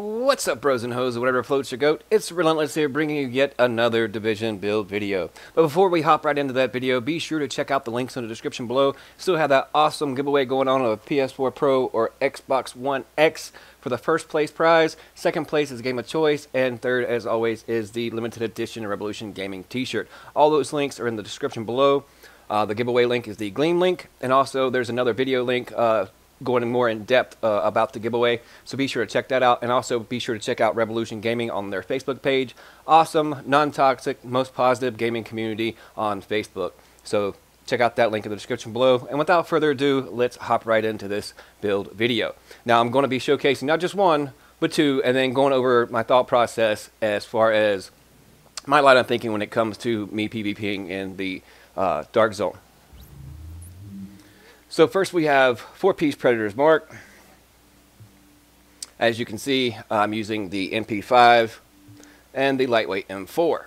What's up, bros and hoes, or whatever floats your goat? It's Relentless here, bringing you yet another Division build video. But before we hop right into that video, be sure to check out the links in the description below. Still have that awesome giveaway going on of a PS4 Pro or Xbox One X for the first place prize. Second place is Game of Choice, and third, as always, is the limited edition Revolution Gaming t-shirt. All those links are in the description below. The giveaway link is the Gleam link, and also there's another video link going more in depth about the giveaway, so be sure to check that out. And also be sure to check out Revolution Gaming on their Facebook page. Awesome, non-toxic, most positive gaming community on Facebook. So check out that link in the description below. And without further ado, let's hop right into this build video. Now I'm going to be showcasing not just one but two, and then going over my thought process as far as my line of thinking when it comes to me PvPing in the Dark Zone. So first we have 4-piece Predator's Mark. As you can see, I'm using the MP5 and the lightweight M4.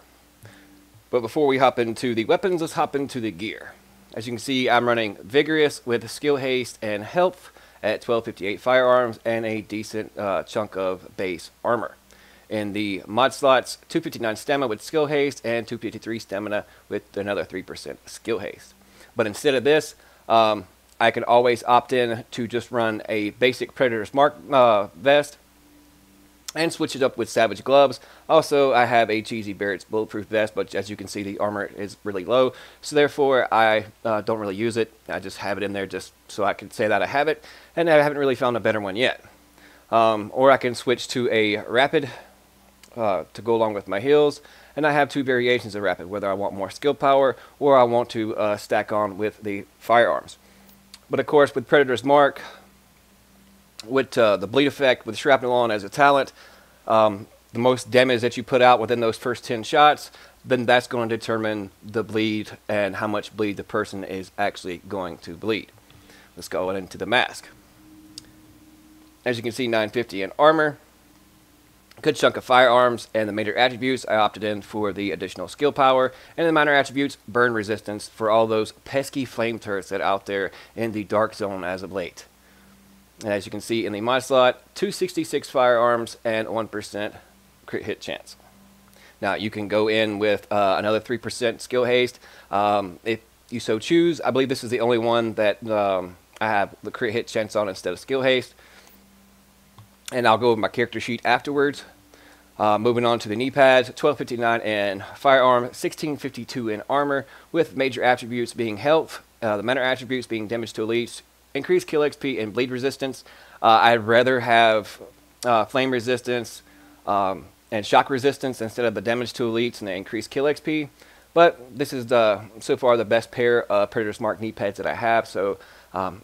But before we hop into the weapons, let's hop into the gear. As you can see, I'm running Vigorous with Skill Haste and Health at 1258 firearms and a decent chunk of base armor. In the mod slots, 259 stamina with Skill Haste and 253 stamina with another 3% Skill Haste. But instead of this, I can always opt in to just run a basic Predator's Mark vest and switch it up with Savage gloves. Also, I have a Cheesy Barrett's bulletproof vest, but as you can see, the armor is really low, so therefore I don't really use it. I just have it in there just so I can say that I have it, and I haven't really found a better one yet. Or I can switch to a Rapid to go along with my heals, and I have two variations of Rapid, whether I want more skill power or I want to stack on with the firearms. But of course, with Predator's Mark, with the bleed effect, with Shrapnel on as a talent, the most damage that you put out within those first 10 shots, then that's going to determine the bleed and how much bleed the person is actually going to bleed. Let's go into the mask. As you can see, 950 in armor, good chunk of firearms, and the major attributes, I opted in for the additional skill power, and the minor attributes, burn resistance for all those pesky flame turrets that are out there in the Dark Zone as of late. And as you can see in the mod slot, 266 firearms and 1% crit hit chance. Now you can go in with another 3% skill haste if you so choose. I believe this is the only one that I have the crit hit chance on instead of skill haste. And I'll go over my character sheet afterwards. Moving on to the knee pads, 1259 in firearm, 1652 in armor, with major attributes being health, the minor attributes being damage to elites, increased kill XP, and bleed resistance. I'd rather have flame resistance and shock resistance instead of the damage to elites and the increased kill XP. But this is so far the best pair of Predator's Mark knee pads that I have, so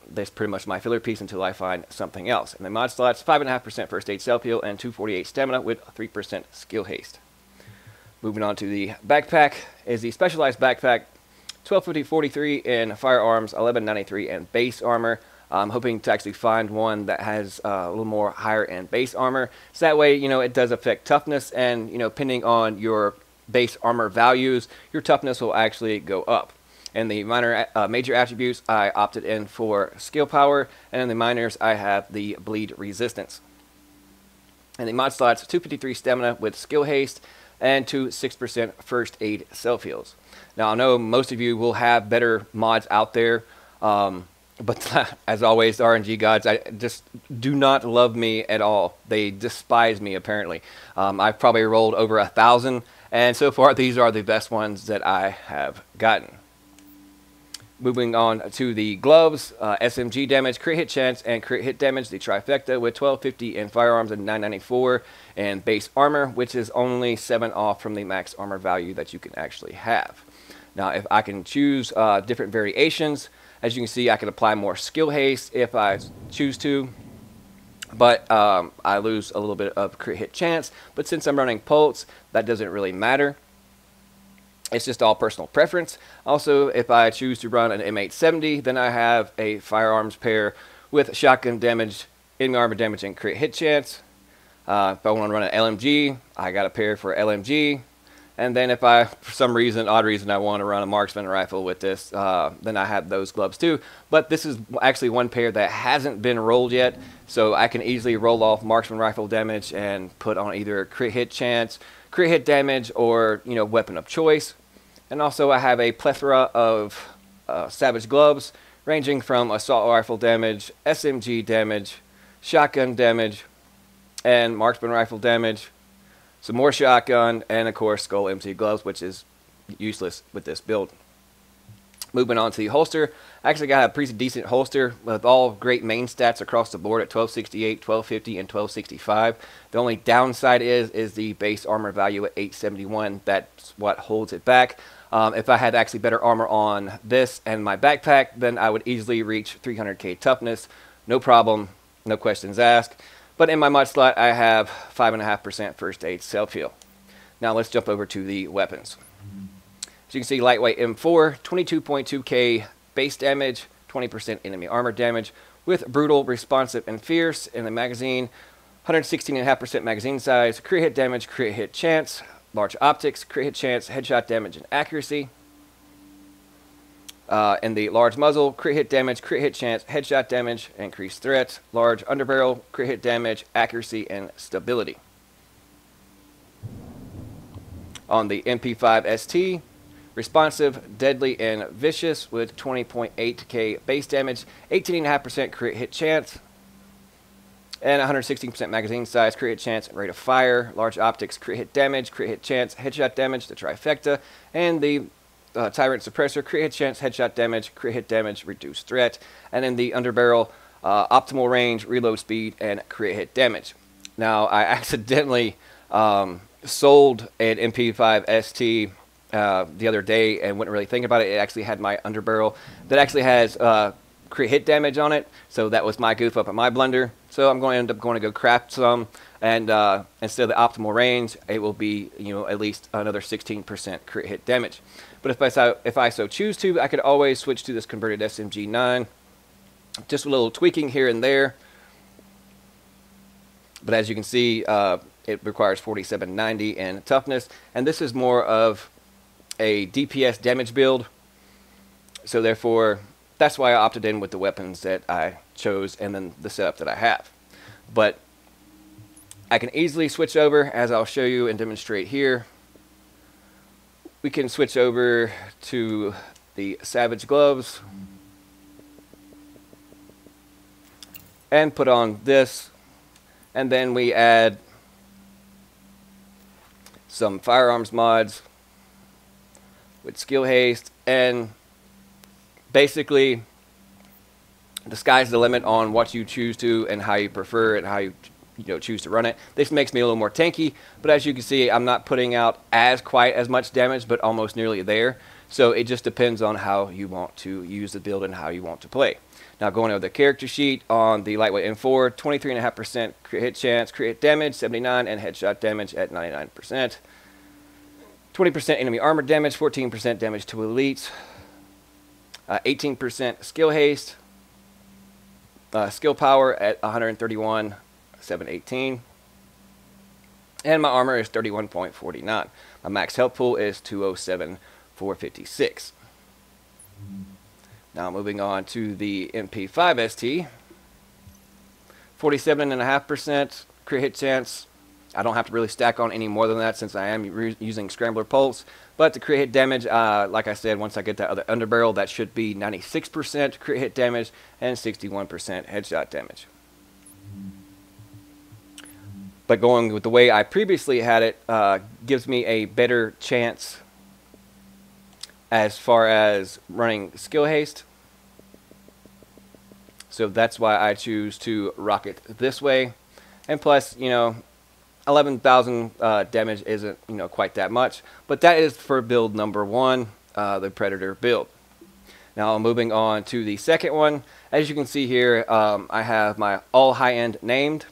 that's pretty much my filler piece until I find something else. And the mod slots, 5.5% first aid self heal and 248 stamina with 3% skill haste. Moving on to the backpack is the specialized backpack, 1250-43 in firearms, 1193 in base armor. I'm hoping to actually find one that has a little more higher end base armor, so that way, you know, it does affect toughness, and you know, depending on your base armor values, your toughness will actually go up. And the minor major attributes, I opted in for skill power, and in the minors, I have the bleed resistance. And the mod slots, 253 stamina with skill haste and 6% first aid self heals. Now I know most of you will have better mods out there, but as always, the RNG gods, I just do not love me at all. They despise me apparently. I've probably rolled over 1,000, and so far these are the best ones that I have gotten. Moving on to the gloves, SMG damage, crit hit chance, and crit hit damage, the trifecta with 1250 in firearms and 994 in base armor, which is only 7 off from the max armor value that you can actually have. Now, if I can choose different variations, as you can see, I can apply more skill haste if I choose to, but I lose a little bit of crit hit chance. But since I'm running Pulse, that doesn't really matter. It's just all personal preference. Also, if I choose to run an M870, then I have a firearms pair with shotgun damage, enemy armor damage, and crit hit chance. If I want to run an LMG, I got a pair for LMG. And then if I, for some reason, odd reason, I want to run a marksman rifle with this, then I have those gloves too. But this is actually one pair that hasn't been rolled yet, so I can easily roll off marksman rifle damage and put on either crit hit chance, crit hit damage, or weapon of choice. And also I have a plethora of savage gloves, ranging from assault rifle damage, SMG damage, shotgun damage, and marksman rifle damage. Some more shotgun, and of course skull MC gloves, which is useless with this build. Moving on to the holster, I actually got a pretty decent holster with all great main stats across the board at 1268, 1250, and 1265. The only downside is the base armor value at 871. That's what holds it back. If I had actually better armor on this and my backpack, then I would easily reach 300k toughness. No problem, no questions asked. But in my mod slot, I have 5.5% first aid self-heal. Now let's jump over to the weapons. As you can see, lightweight M4, 22.2k base damage, 20% enemy armor damage, with brutal, responsive, and fierce in the magazine, 116.5% magazine size, crit hit damage, crit hit chance, large optics, crit hit chance, headshot damage, and accuracy. In the large muzzle, crit hit damage, crit hit chance, headshot damage, increased threat, large underbarrel, crit hit damage, accuracy, and stability. On the MP5 ST, responsive, deadly, and vicious with 20.8k base damage, 18.5% crit hit chance, and 116% magazine size, crit hit chance, and rate of fire, large optics, crit hit damage, crit hit chance, headshot damage, the trifecta, and the Tyrant Suppressor, crit hit chance, headshot damage, crit hit damage, reduced threat, and in the underbarrel, optimal range, reload speed, and crit hit damage. Now, I accidentally sold an MP5 ST the other day and wouldn't really think about it. It actually had my underbarrel that actually has crit hit damage on it, so that was my goof up at my blunder. So I'm going to end up going to go craft some, and instead of the optimal range, it will be at least another 16% crit hit damage. But if I so choose to, I could always switch to this converted SMG9. Just a little tweaking here and there. But as you can see, it requires 4790 in toughness, and this is more of a DPS damage build. So therefore, that's why I opted in with the weapons that I chose and then the setup that I have. But I can easily switch over, as I'll show you and demonstrate here. We can switch over to the Savage Gloves and put on this, and then we add some firearms mods with skill haste, and basically the sky's the limit on what you choose to and how you prefer it and how you choose to run it. This makes me a little more tanky, but as you can see, I'm not putting out quite as much damage, but almost nearly there. So it just depends on how you want to use the build and how you want to play. Now going over the character sheet on the lightweight M4, 23.5% crit hit chance, crit hit damage 79, and headshot damage at 99%. 20% enemy armor damage, 14% damage to elites, 18% skill haste, skill power at 131, 718, and my armor is 31.49. My max health pool is 207, 456. Now moving on to the MP5 ST, 47.5% crit hit chance. I don't have to really stack on any more than that since I am using Scrambler Pulse. But the crit hit damage, like I said, once I get that other underbarrel, that should be 96% crit hit damage and 61% headshot damage. But going with the way I previously had it gives me a better chance as far as running skill haste. So that's why I choose to rock it this way. And plus, 11,000 damage isn't, quite that much. But that is for build number 1, the Predator build. Now moving on to the second one. As you can see here, I have my all high-end named.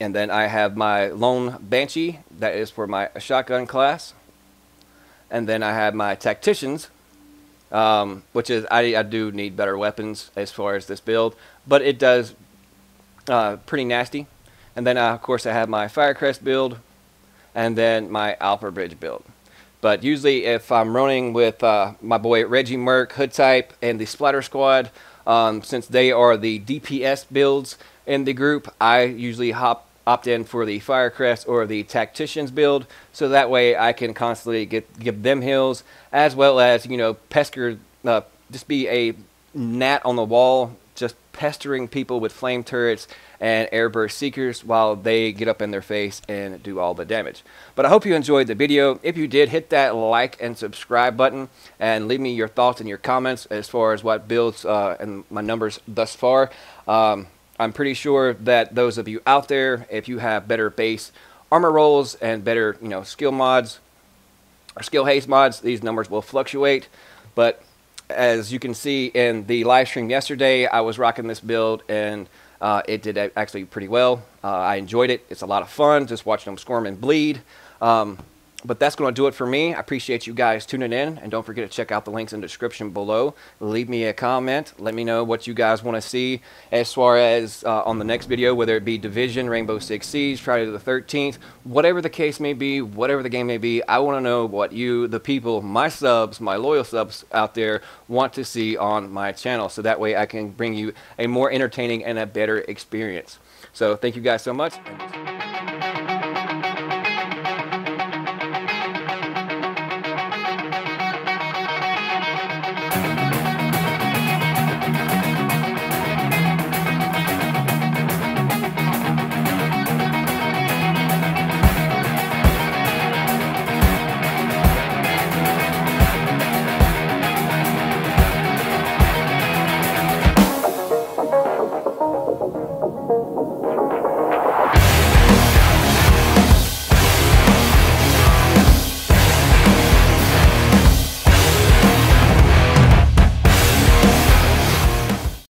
And then I have my Lone Banshee, that is for my shotgun class. And then I have my Tacticians, which is, I do need better weapons as far as this build, but it does pretty nasty. And then of course I have my Firecrest build, and then my Alpha Bridge build. But usually if I'm running with my boy Reggie Merc, Hood Type, and the Splatter Squad, since they are the DPS builds in the group, I usually opt in for the Firecrest or the Tacticians build, so that way I can constantly give them heals, as well as, you know, just be a gnat on the wall, just pestering people with flame turrets and airburst seekers while they get up in their face and do all the damage. But I hope you enjoyed the video. If you did, hit that like and subscribe button and leave me your thoughts and your comments as far as what builds and my numbers thus far. I'm pretty sure that those of you out there, if you have better base armor rolls and better, you know, skill mods or skill haste mods, these numbers will fluctuate. But as you can see in the live stream yesterday, I was rocking this build, and it did actually pretty well. I enjoyed it. It's a lot of fun just watching them squirm and bleed. But that's going to do it for me. I appreciate you guys tuning in, and don't forget to check out the links in the description below. Leave me a comment. Let me know what you guys want to see as far as on the next video, whether it be Division, Rainbow Six Siege, Friday the 13th, whatever the case may be, whatever the game may be. I want to know what you, the people, my subs, my loyal subs out there, want to see on my channel, so that way I can bring you a more entertaining and a better experience. So thank you guys so much.